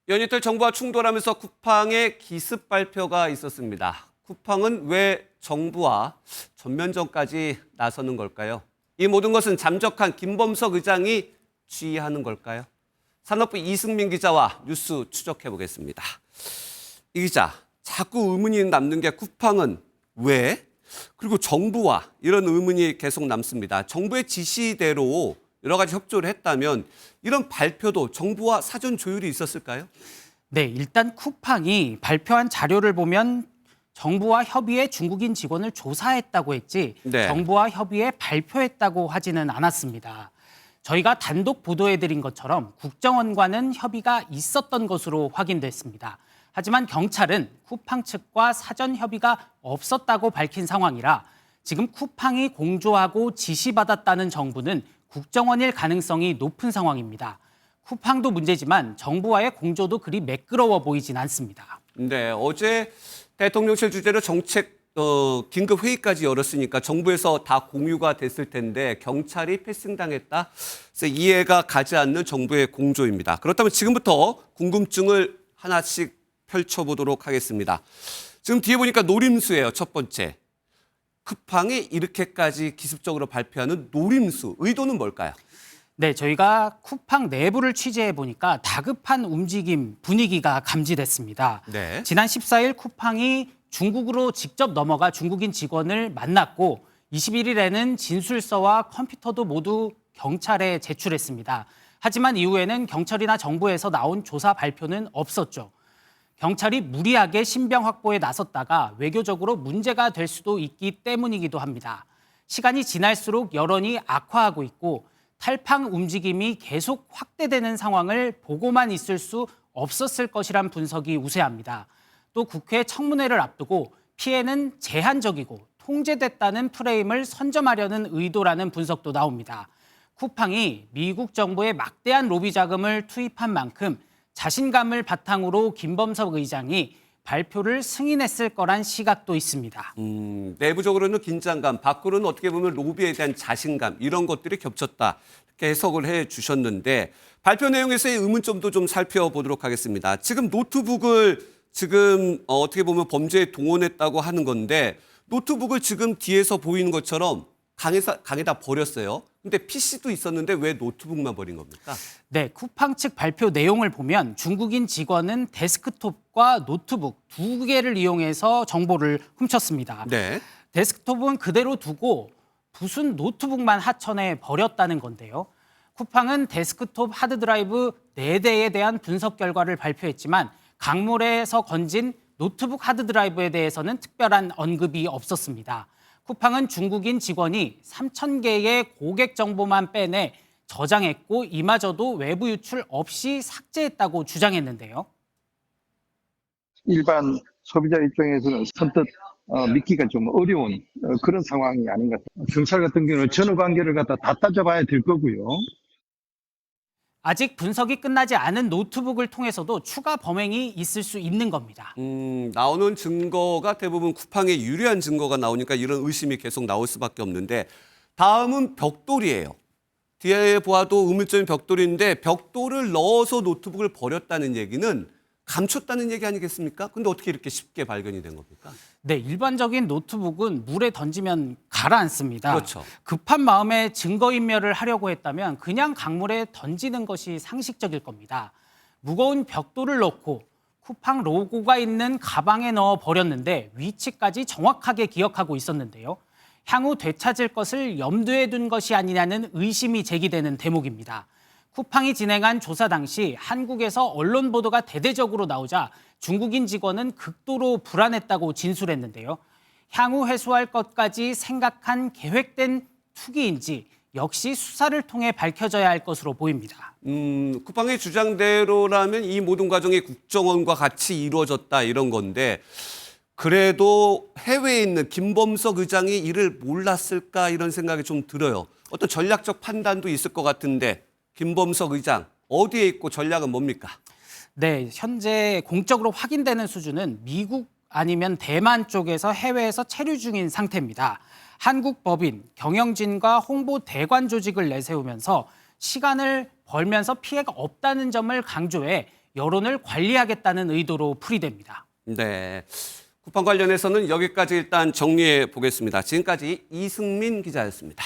연이틀 정부와 충돌하면서 쿠팡의 기습 발표가 있었습니다. 쿠팡은 왜 정부와 전면전까지 나서는 걸까요? 이 모든 것은 잠적한 김범석 의장이 지휘하는 걸까요? 산업부 이승민 기자와 뉴스 추적해 보겠습니다. 이 기자, 자꾸 의문이 남는 게 쿠팡은 왜? 그리고 정부와 이런 의문이 계속 남습니다. 정부의 지시대로 여러 가지 협조를 했다면 이런 발표도 정부와 사전 조율이 있었을까요? 네, 일단 쿠팡이 발표한 자료를 보면 정부와 협의해 중국인 직원을 조사했다고 했지 네. 정부와 협의해 발표했다고 하지는 않았습니다. 저희가 단독 보도해드린 것처럼 국정원과는 협의가 있었던 것으로 확인됐습니다. 하지만 경찰은 쿠팡 측과 사전 협의가 없었다고 밝힌 상황이라 지금 쿠팡이 공조하고 지시받았다는 정부는 국정원일 가능성이 높은 상황입니다. 쿠팡도 문제지만 정부와의 공조도 그리 매끄러워 보이진 않습니다. 네, 어제 대통령실 주재로 정책 긴급 회의까지 열었으니까 정부에서 다 공유가 됐을 텐데 경찰이 패싱당했다. 그래서 이해가 가지 않는 정부의 공조입니다. 그렇다면 지금부터 궁금증을 하나씩 펼쳐보도록 하겠습니다. 지금 뒤에 보니까 노림수예요, 첫 번째. 쿠팡이 이렇게까지 기습적으로 발표하는 노림수, 의도는 뭘까요? 네, 저희가 쿠팡 내부를 취재해 보니까 다급한 움직임, 분위기가 감지됐습니다. 네. 지난 14일 쿠팡이 중국으로 직접 넘어가 중국인 직원을 만났고 21일에는 진술서와 컴퓨터도 모두 경찰에 제출했습니다. 하지만 이후에는 경찰이나 정부에서 나온 조사 발표는 없었죠. 경찰이 무리하게 신병 확보에 나섰다가 외교적으로 문제가 될 수도 있기 때문이기도 합니다. 시간이 지날수록 여론이 악화하고 있고 탈팡 움직임이 계속 확대되는 상황을 보고만 있을 수 없었을 것이란 분석이 우세합니다. 또 국회 청문회를 앞두고 피해는 제한적이고 통제됐다는 프레임을 선점하려는 의도라는 분석도 나옵니다. 쿠팡이 미국 정부에 막대한 로비 자금을 투입한 만큼 자신감을 바탕으로 김범석 의장이 발표를 승인했을 거란 시각도 있습니다. 내부적으로는 긴장감, 밖으로는 어떻게 보면 로비에 대한 자신감 이런 것들이 겹쳤다. 이렇게 해석을 해 주셨는데 발표 내용에서의 의문점도 좀 살펴보도록 하겠습니다. 지금 노트북을 지금 어떻게 보면 범죄에 동원했다고 하는 건데 노트북을 지금 뒤에서 보이는 것처럼 강에다 버렸어요. 근데 PC도 있었는데 왜 노트북만 버린 겁니까? 네, 쿠팡 측 발표 내용을 보면 중국인 직원은 데스크톱과 노트북 두 개를 이용해서 정보를 훔쳤습니다. 네. 데스크톱은 그대로 두고 부순 노트북만 하천에 버렸다는 건데요. 쿠팡은 데스크톱 하드드라이브 4대에 대한 분석 결과를 발표했지만 강물에서 건진 노트북 하드드라이브에 대해서는 특별한 언급이 없었습니다. 쿠팡은 중국인 직원이 3,000개의 고객 정보만 빼내 저장했고 이마저도 외부 유출 없이 삭제했다고 주장했는데요. 일반 소비자 입장에서는 선뜻 믿기가 좀 어려운 그런 상황이 아닌가. 경찰 같은 경우는 전후 관계를 갖다 다 따져봐야 될 거고요. 아직 분석이 끝나지 않은 노트북을 통해서도 추가 범행이 있을 수 있는 겁니다. 나오는 증거가 대부분 쿠팡에 유리한 증거가 나오니까 이런 의심이 계속 나올 수밖에 없는데 다음은 벽돌이에요. 뒤에 보아도 의문점인 벽돌인데 벽돌을 넣어서 노트북을 버렸다는 얘기는 감췄다는 얘기 아니겠습니까? 근데 어떻게 이렇게 쉽게 발견이 된 겁니까? 네, 일반적인 노트북은 물에 던지면 가라앉습니다. 그렇죠. 급한 마음에 증거인멸을 하려고 했다면 그냥 강물에 던지는 것이 상식적일 겁니다. 무거운 벽돌을 넣고 쿠팡 로고가 있는 가방에 넣어 버렸는데 위치까지 정확하게 기억하고 있었는데요. 향후 되찾을 것을 염두에 둔 것이 아니냐는 의심이 제기되는 대목입니다. 쿠팡이 진행한 조사 당시 한국에서 언론 보도가 대대적으로 나오자 중국인 직원은 극도로 불안했다고 진술했는데요. 향후 회수할 것까지 생각한 계획된 투기인지 역시 수사를 통해 밝혀져야 할 것으로 보입니다. 쿠팡의 주장대로라면 이 모든 과정이 국정원과 같이 이루어졌다 이런 건데 그래도 해외에 있는 김범석 의장이 이를 몰랐을까 이런 생각이 좀 들어요. 어떤 전략적 판단도 있을 것 같은데 김범석 의장 어디에 있고 전략은 뭡니까? 네, 현재 공적으로 확인되는 수준은 미국 아니면 대만 쪽에서 해외에서 체류 중인 상태입니다. 한국 법인, 경영진과 홍보 대관 조직을 내세우면서 시간을 벌면서 피해가 없다는 점을 강조해 여론을 관리하겠다는 의도로 풀이됩니다. 네. 쿠팡 관련해서는 여기까지 일단 정리해 보겠습니다. 지금까지 이승민 기자였습니다.